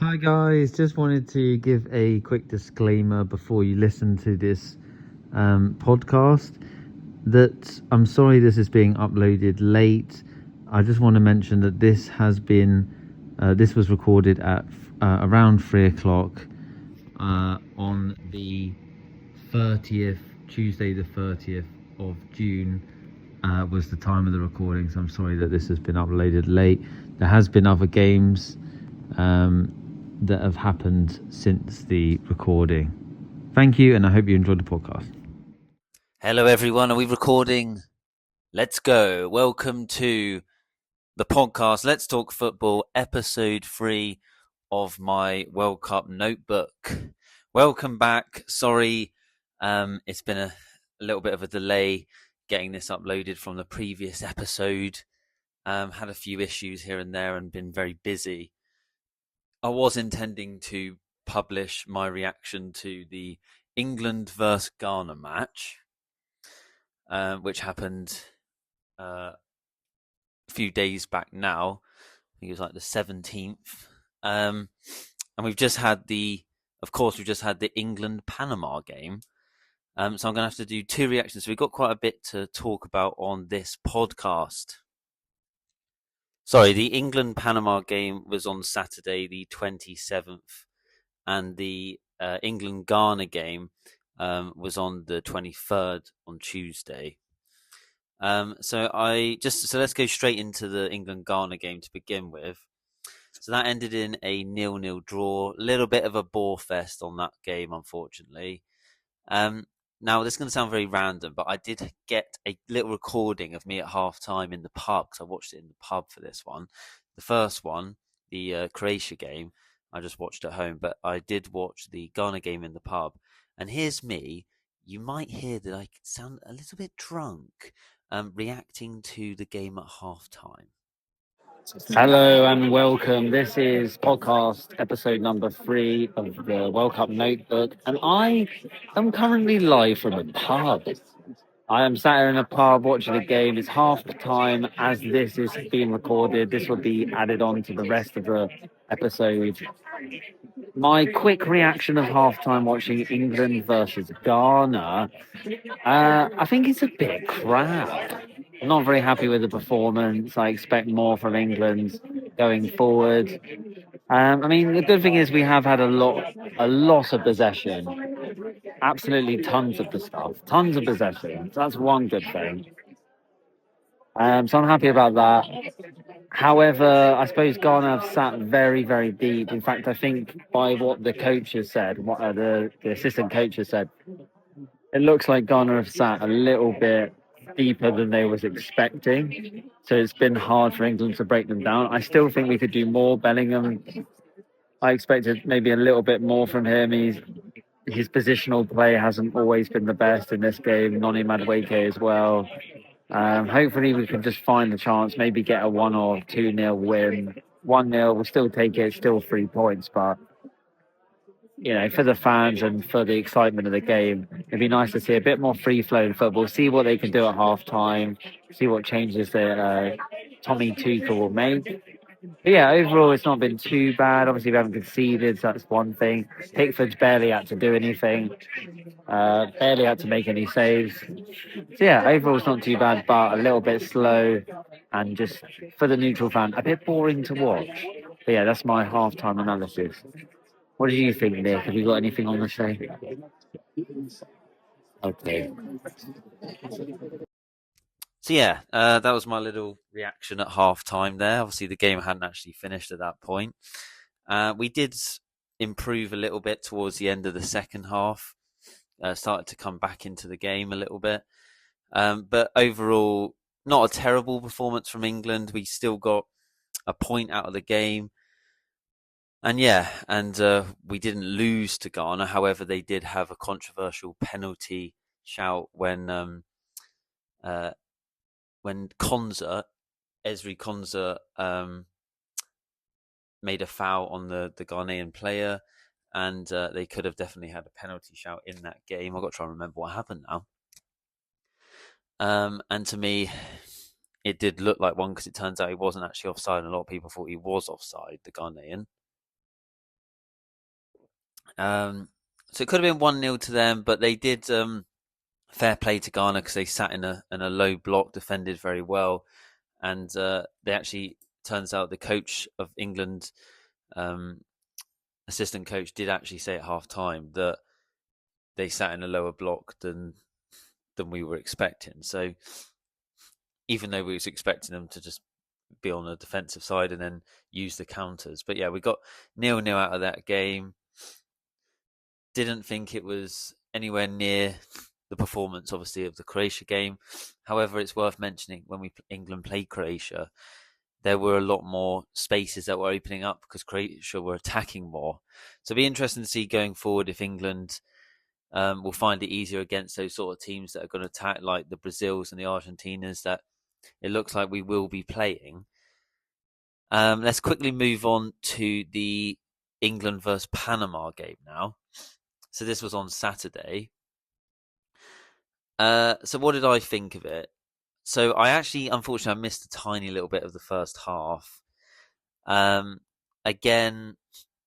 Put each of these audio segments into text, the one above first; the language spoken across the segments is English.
Hi guys, just wanted to give a quick disclaimer before you listen to this podcast that I'm sorry this is being uploaded late. I just want to mention that this was recorded at around 3 o'clock on the 30th, Tuesday the 30th of June was the time of the recording, so I'm sorry that this has been uploaded late. There has been other games that have happened since the recording. Thank you, and I hope you enjoyed the podcast. Hello, everyone. Are we recording? Let's go. Welcome to the podcast, Let's Talk Football, episode 3 of my World Cup notebook. Welcome back. Sorry, it's been a little bit of a delay getting this uploaded from the previous episode. Had a few issues here and there and been very busy. I was intending to publish my reaction to the England versus Ghana match, which happened a few days back now. I think it was like the 17th. And we've just had the England Panama game. So I'm going to have to do 2 reactions. So we've got quite a bit to talk about on this podcast. Sorry, the England Panama game was on Saturday, the 27th, and the England Ghana game was on the 23rd on Tuesday. So let's go straight into the England Ghana game to begin with. So that ended in a 0-0 draw. A little bit of a bore fest on that game, unfortunately. Now, this is going to sound very random, but I did get a little recording of me at half-time in the pub, because I watched it in the pub for this one. The first one, the Croatia game, I just watched at home, but I did watch the Ghana game in the pub. And here's me. You might hear that I sound a little bit drunk, reacting to the game at half-time. Hello and welcome. This is podcast episode number 3 of the World Cup Notebook, and I am currently live from a pub. I am sat here in a pub watching a game. It's half time as this is being recorded. This will be added on to the rest of the episode. My quick reaction of halftime watching England versus Ghana. I think it's a bit crap. I'm not very happy with the performance. I expect more from England going forward. I mean, the good thing is we have had a lot of possession. Absolutely tons of possession. So that's one good thing. So I'm happy about that. However, I suppose Ghana have sat very, very deep. In fact, I think by what the coach has said, what the assistant coach has said, it looks like Ghana have sat a little bit deeper than they was expecting. So it's been hard for England to break them down. I still think we could do more. Bellingham, I expected maybe a little bit more from him. His positional play hasn't always been the best in this game. Noni Madueke as well. Hopefully we can just find the chance, maybe get a 1 or 2-0 win. 1-0, we'll still take it, still 3 points, but for the fans and for the excitement of the game, it'd be nice to see a bit more free-flowing football, see what they can do at half-time, see what changes that Tommy Tuchel will make. But yeah, overall, it's not been too bad. Obviously, we haven't conceded, so that's one thing. Pickford's barely had to do anything, barely had to make any saves. So yeah, overall, it's not too bad, but a little bit slow and just, for the neutral fan, a bit boring to watch. But yeah, that's my half-time analysis. What do you think, Nick? Have you got anything on the show? Okay. So yeah, that was my little reaction at half-time there. Obviously, the game hadn't actually finished at that point. We did improve a little bit towards the end of the second half. Started to come back into the game a little bit. But overall, not a terrible performance from England. We still got a point out of the game. And we didn't lose to Ghana. However, they did have a controversial penalty shout when Ezri Konsa, made a foul on the Ghanaian player, and they could have definitely had a penalty shout in that game. I've got to try and remember what happened now. And to me, it did look like one, because it turns out he wasn't actually offside, and a lot of people thought he was offside, the Ghanaian. So it could have been 1-0 to them, but they did fair play to Ghana because they sat in a low block, defended very well, and they actually turns out the coach of England, um, assistant coach, did actually say at half time that they sat in a lower block than we were expecting. So even though we was expecting them to just be on the defensive side and then use the counters, but yeah, we got 0-0 out of that game. Didn't think it was anywhere near the performance, obviously, of the Croatia game. However, it's worth mentioning when England played Croatia, there were a lot more spaces that were opening up because Croatia were attacking more. So it'll be interesting to see going forward if England will find it easier against those sort of teams that are going to attack, like the Brazils and the Argentinas, that it looks like we will be playing. Let's quickly move on to the England versus Panama game now. So this was on Saturday. So what did I think of it? So I actually, unfortunately, I missed a tiny little bit of the first half. Again,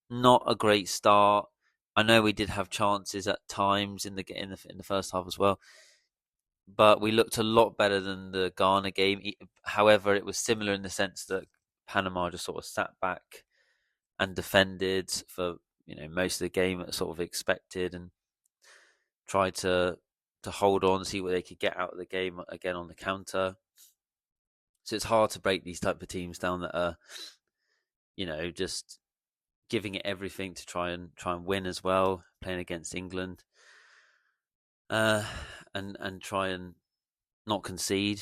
not a great start. I know we did have chances at times in the first half as well, but we looked a lot better than the Ghana game. However, it was similar in the sense that Panama just sort of sat back and defended for most of the game, as sort of expected, and tried to hold on, see what they could get out of the game again on the counter. So it's hard to break these type of teams down that are, just giving it everything to try and win as well, playing against England, and try and not concede.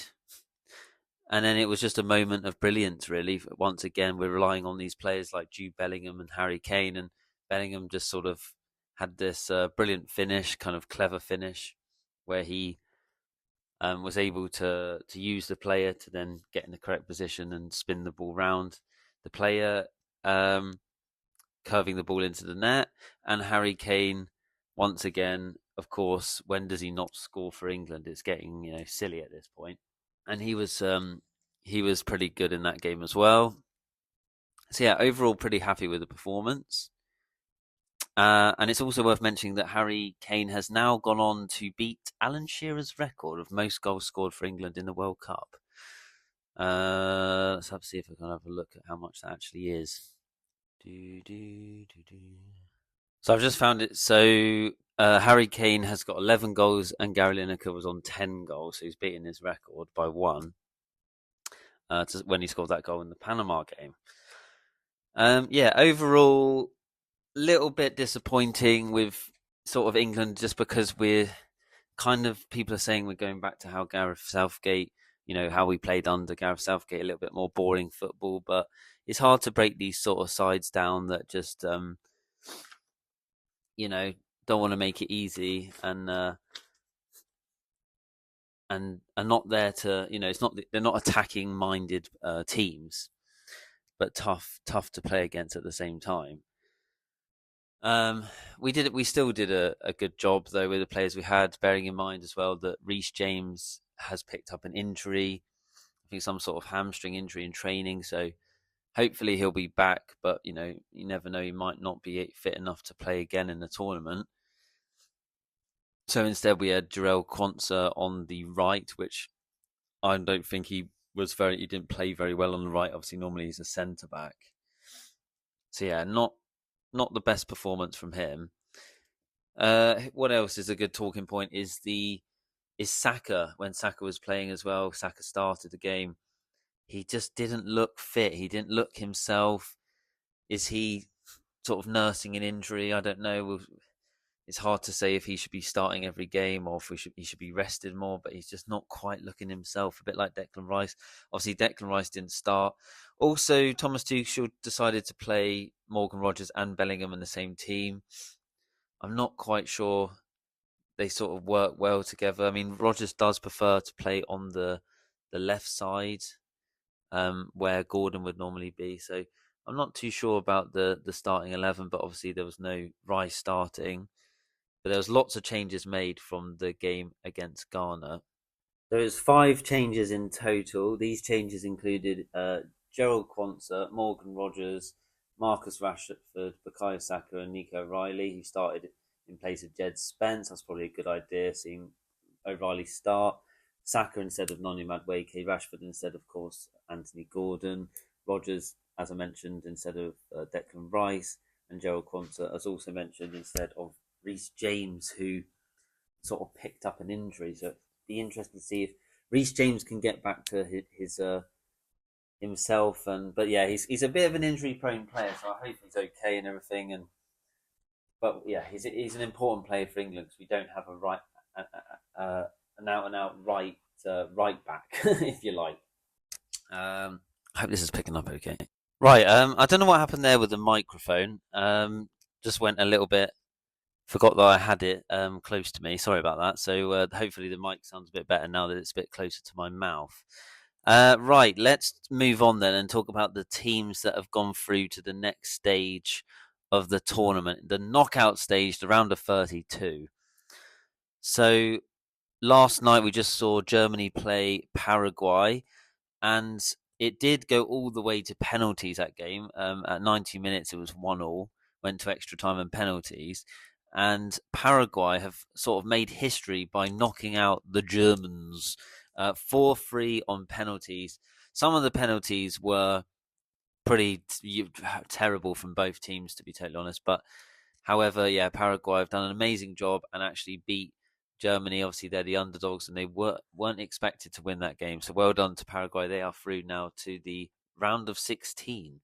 And then it was just a moment of brilliance, really. Once again, we're relying on these players like Jude Bellingham and Harry Kane, and Bellingham just sort of had this brilliant finish, kind of clever finish, where he was able to use the player to then get in the correct position and spin the ball round the player, curving the ball into the net. And Harry Kane, once again, of course, when does he not score for England? It's getting silly at this point. And he was pretty good in that game as well. So yeah, overall pretty happy with the performance. And it's also worth mentioning that Harry Kane has now gone on to beat Alan Shearer's record of most goals scored for England in the World Cup. Let's see if I can have a look at how much that actually is. So I've just found it. So Harry Kane has got 11 goals and Gary Lineker was on 10 goals. So he's beaten his record by one when he scored that goal in the Panama game. Yeah, overall, little bit disappointing with sort of England, just because we're kind of, people are saying we're going back to how Gareth Southgate, how we played under Gareth Southgate, a little bit more boring football, but it's hard to break these sort of sides down that just, don't want to make it easy and are not there to, they're not attacking minded teams, but tough to play against at the same time. We still did a good job though with the players we had, bearing in mind as well that Reece James has picked up an injury, I think some sort of hamstring injury in training, so hopefully he'll be back, but you never know, he might not be fit enough to play again in the tournament. So instead we had Jarell Quansah on the right, which I don't think he didn't play very well on the right. Obviously normally he's a centre back. So yeah, not the best performance from him. What else is a good talking point is Saka. When Saka was playing as well, Saka started the game. He just didn't look fit. He didn't look himself. Is he sort of nursing an injury? I don't know. It's hard to say if he should be starting every game or if he should be rested more, but he's just not quite looking himself, a bit like Declan Rice. Obviously, Declan Rice didn't start. Also, Thomas Tuchel decided to play Morgan Rogers and Bellingham in the same team. I'm not quite sure they sort of work well together. I mean, Rogers does prefer to play on the left side, where Gordon would normally be. So I'm not too sure about the starting 11, but obviously there was no Rice starting. But there was lots of changes made from the game against Ghana. There was 5 changes in total. These changes included Jarell Quansah, Morgan Rogers, Marcus Rashford, Bukayo Saka, and Nico O'Reilly, who started in place of Jed Spence. That's probably a good idea, seeing O'Reilly start. Saka instead of Noni Madueke, Rashford instead, of course, Anthony Gordon, Rodgers, as I mentioned, instead of Declan Rice, and Gerald Quanta, as also mentioned, instead of Reece James, who sort of picked up an injury. So it'd be interesting to see if Reece James can get back to his himself. But yeah, he's a bit of an injury-prone player, so I hope he's okay and everything. But yeah, he's an important player for England because we don't have an out-and-out right back, if you like. I hope this is picking up okay. Right, I don't know what happened there with the microphone. Just went a little bit. Forgot that I had it close to me. Sorry about that. So hopefully the mic sounds a bit better now that it's a bit closer to my mouth. Right, let's move on then and talk about the teams that have gone through to the next stage of the tournament, the knockout stage, the round of 32. So last night we just saw Germany play Paraguay, and it did go all the way to penalties, that game. At 90 minutes it was 1-1, went to extra time and penalties. And Paraguay have sort of made history by knocking out the Germans 4-3 on penalties. Some of the penalties were pretty terrible from both teams, to be totally honest. But however, yeah, Paraguay have done an amazing job and actually beat Germany. Obviously, they're the underdogs and they weren't expected to win that game. So well done to Paraguay. They are through now to the round of 16.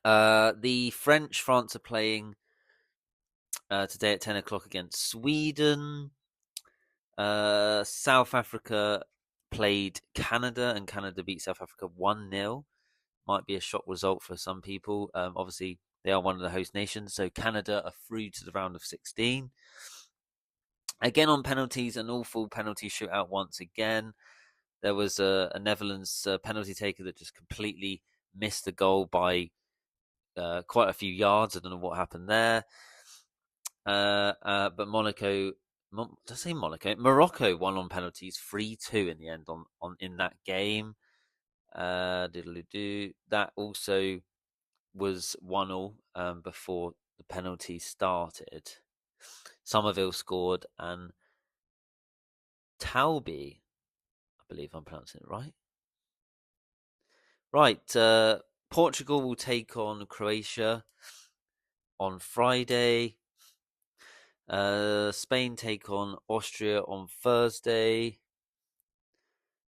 The France are playing today at 10 o'clock against Sweden. South Africa played Canada, and Canada beat South Africa 1-0. Might be a shock result for some people. Obviously, they are one of the host nations, so Canada are through to the round of 16. Again on penalties, an awful penalty shootout once again. There was a Netherlands penalty taker that just completely missed the goal by quite a few yards. I don't know what happened there. But Morocco won on penalties 3-2 in the end in that game. That also was 1-1 before the penalty started. Somerville scored and Talby, I believe I'm pronouncing it right. Right, Portugal will take on Croatia on Friday. Spain take on Austria on Thursday.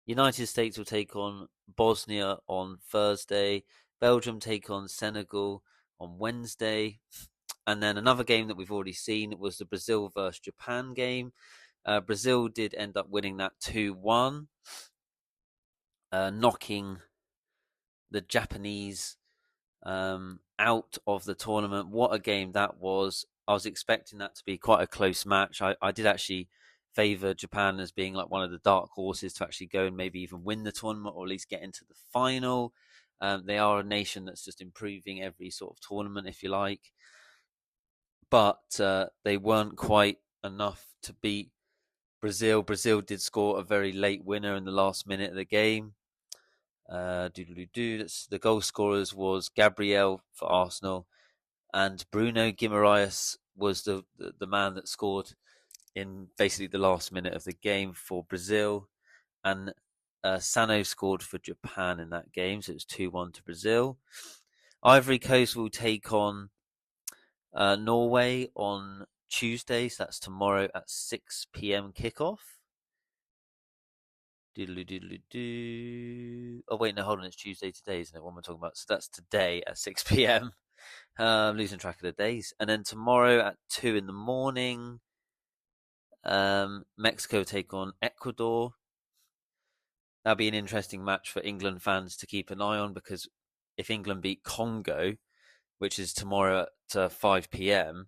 United States will take on Bosnia on Thursday. Belgium take on Senegal on Wednesday. And then another game that we've already seen was the Brazil versus Japan game. Brazil did end up winning that 2-1, knocking the Japanese out of the tournament. What a game that was. I was expecting that to be quite a close match. I did actually favour Japan as being like one of the dark horses to actually go and maybe even win the tournament or at least get into the final. They are a nation that's just improving every sort of tournament, if you like. But they weren't quite enough to beat Brazil. Brazil did score a very late winner in the last minute of the game. The goal scorers was Gabriel for Arsenal, and Bruno Guimaraes was the man that scored in basically the last minute of the game for Brazil, and Sano scored for Japan in that game, so it's 2-1 to Brazil. Ivory Coast will take on Norway on Tuesday, so that's tomorrow at 6 p.m. kickoff. Oh wait, no, hold on, it's Tuesday today, isn't it? What am I talking about? So that's today at 6 p.m. I'm losing track of the days. And then tomorrow at 2 in the morning, Mexico take on Ecuador. That'll be an interesting match for England fans to keep an eye on, because if England beat Congo, which is tomorrow at 5 p.m.,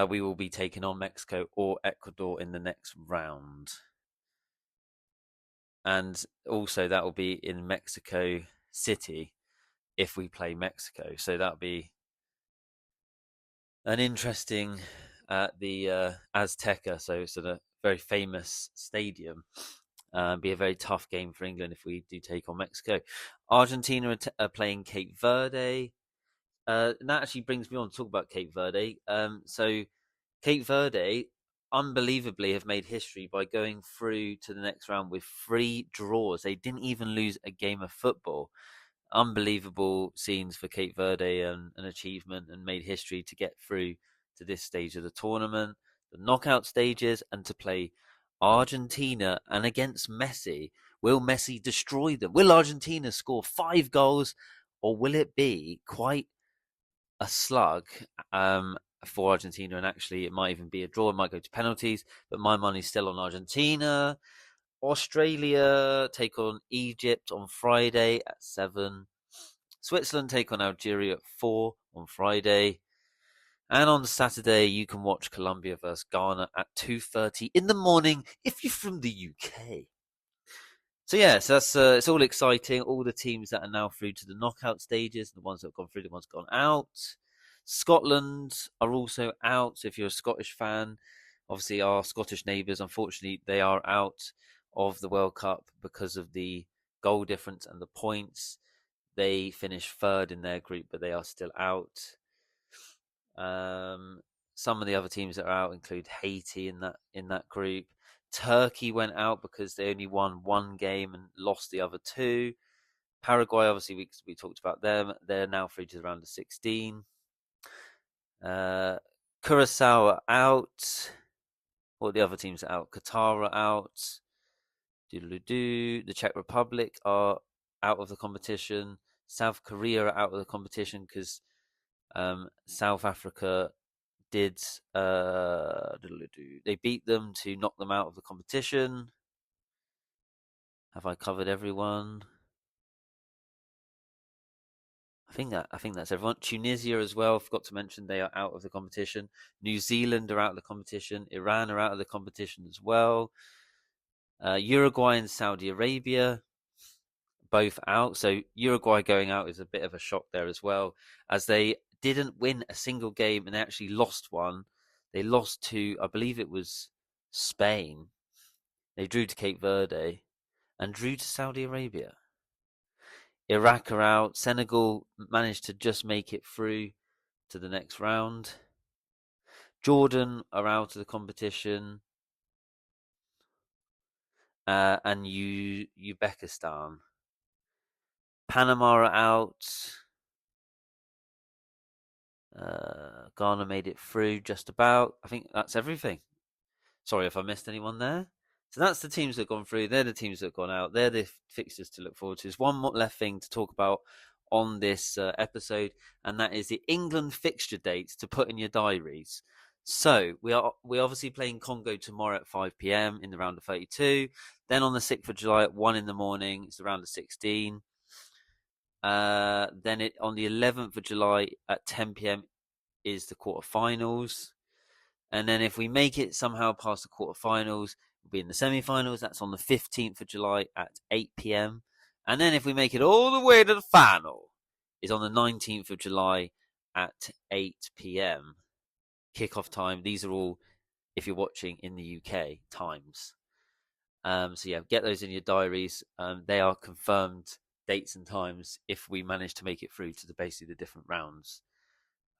we will be taking on Mexico or Ecuador in the next round. And also that will be in Mexico City if we play Mexico. So that'll be an interesting the Azteca, so the very famous stadium. Be a very tough game for England if we do take on Mexico. Argentina are playing Cape Verde. And that actually brings me on to talk about Cape Verde. So Cape Verde, unbelievably, have made history by going through to the next round with 3 draws. They didn't even lose a game of football. Unbelievable scenes for Cape Verde, and an achievement, and made history to get through to this stage of the tournament, the knockout stages, and to play Argentina. And against Messi, will Messi destroy them? Will Argentina score 5 goals, or will it be quite a slug for Argentina? And actually, it might even be a draw. It might go to penalties, but my money's still on Argentina. Australia take on Egypt on Friday at 7. Switzerland take on Algeria at 4 on Friday. And on Saturday, you can watch Colombia versus Ghana at 2:30 in the morning if you're from the UK. So yeah, so that's it's all exciting. All the teams that are now through to the knockout stages, the ones that have gone through, the ones gone out. Scotland are also out. So if you're a Scottish fan, obviously our Scottish neighbours, unfortunately, they are out of the World Cup because of the goal difference and the points. They finished 3rd in their group, but they are still out. Some of the other teams that are out include Haiti in that group. Turkey went out because they only won 1 game and lost the other 2. Paraguay, obviously, we talked about them. They're now through to the round of 16. Curacao are out. All the other teams are out. Qatar are out. The Czech Republic are out of the competition. South Korea are out of the competition because South Africa did they beat them to knock them out of the competition. Have I covered everyone? I think that's everyone. Tunisia as well. Forgot to mention they are out of the competition. New Zealand are out of the competition. Iran are out of the competition as well. Uruguay and Saudi Arabia both out. So Uruguay going out is a bit of a shock there as well, as they didn't win a single game and they actually lost one. They lost to, I believe it was Spain. They drew to Cape Verde and drew to Saudi Arabia. Iraq are out. Senegal managed to just make it through to the next round. Jordan are out of the competition. And Uzbekistan. Panama are out. Ghana made it through just about. I think that's everything. Sorry if I missed anyone there. So that's the teams that have gone through. They're the teams that have gone out. They're the fixtures to look forward to. There's one more left thing to talk about on this episode, and that is the England fixture dates to put in your diaries. So we're obviously playing Congo tomorrow at 5 p.m. in the round of 32. Then on the 6th of July at 1 in the morning, it's the round of 16. Then on the 11th of July at 10 p.m. is the quarterfinals. And then if we make it somehow past the quarterfinals, we'll be in the semi-finals. That's on the 15th of July at 8 p.m. And then if we make it all the way to the final, is on the 19th of July at 8 p.m. Kickoff time. These are all, if you're watching in the UK, times. So yeah, get those in your diaries. They are confirmed dates and times if we manage to make it through to basically the different rounds.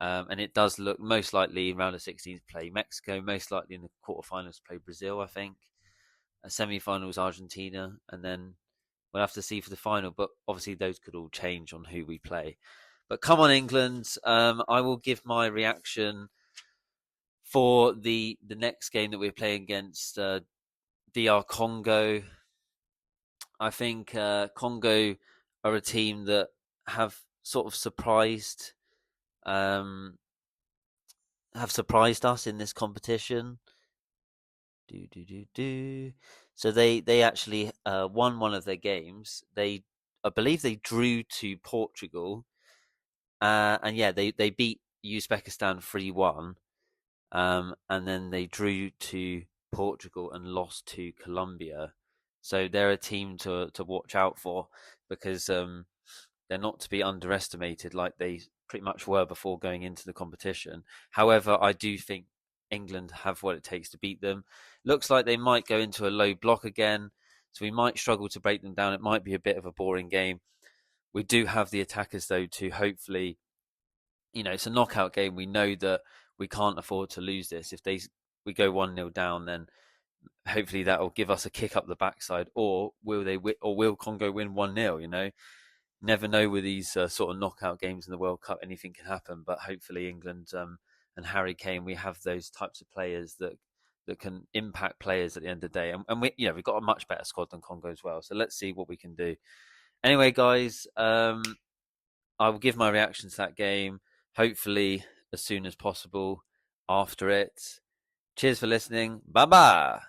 And it does look most likely in round of 16 play Mexico, most likely in the quarterfinals play Brazil, I think. Semi-finals Argentina, and then we'll have to see for the final. But obviously those could all change on who we play. But come on, England! I will give my reaction for the next game that we're playing against DR Congo. I think Congo are a team that have sort of surprised us in this competition. So they actually won one of their games. I believe they drew to Portugal, and yeah, they beat Uzbekistan 3-1, and then they drew to Portugal and lost to Colombia. So they're a team to watch out for, because they're not to be underestimated like they pretty much were before going into the competition. However, I do think England have what it takes to beat them. Looks like they might go into a low block again, so we might struggle to break them down. It might be a bit of a boring game, we do have the attackers though to hopefully, it's a knockout game. We know that we can't afford to lose this. If we go 1-0 down, then hopefully that will give us a kick up the backside. Or will Congo win 1-0? Never know with these sort of knockout games in the World Cup. Anything can happen, but hopefully England and Harry Kane, we have those types of players that can impact players at the end of the day. And we've got a much better squad than Congo as well. So let's see what we can do. Anyway, guys, I will give my reaction to that game, hopefully as soon as possible after it. Cheers for listening. Bye-bye.